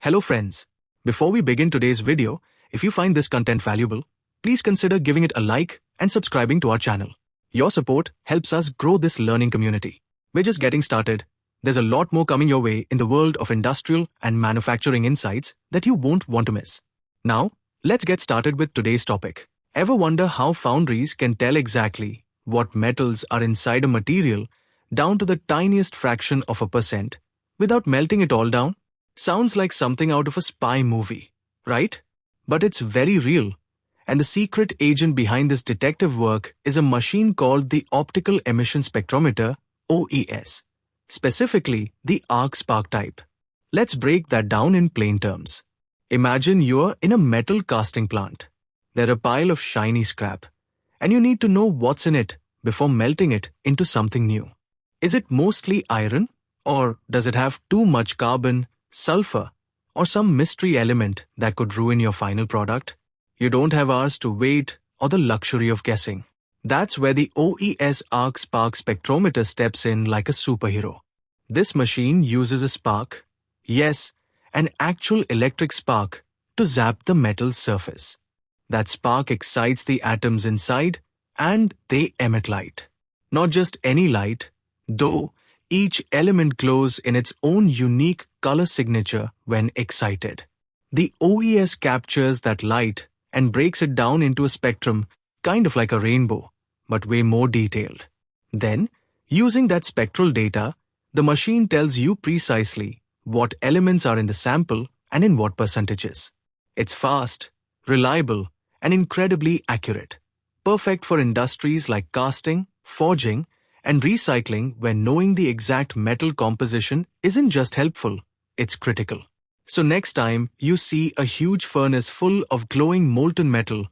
Hello friends. Before we begin today's video, if you find this content valuable, please consider giving it a like and subscribing to our channel. Your support helps us grow this learning community. We're just getting started. There's a lot more coming your way in the world of industrial and manufacturing insights that you won't want to miss. Now, let's get started with today's topic. Ever wonder how foundries can tell exactly what metals are inside a material down to the tiniest fraction of a percent without melting it all down? Sounds like something out of a spy movie, right? But it's very real. And the secret agent behind this detective work is a machine called the Optical Emission Spectrometer, OES, specifically the arc spark type. Let's break that down in plain terms. Imagine you're in a metal casting plant. There's a pile of shiny scrap, and you need to know what's in it before melting it into something new. Is it mostly iron, or does it have too much carbon, sulfur, or some mystery element that could ruin your final product? You don't have hours to wait or the luxury of guessing. That's where the OES arc spark spectrometer steps in like a superhero. This machine uses a spark, yes, an actual electric spark, to zap the metal's surface. That spark excites the atoms inside, and they emit light. Not just any light, though. Each element glows in its own unique color signature when excited. The OES captures that light and breaks it down into a spectrum, kind of like a rainbow, but way more detailed. Then, using that spectral data, the machine tells you precisely what elements are in the sample and in what percentages. It's fast, reliable, and incredibly accurate. Perfect for industries like casting, forging, and recycling, where knowing the exact metal composition isn't just helpful, it's critical. So next time you see a huge furnace full of glowing molten metal,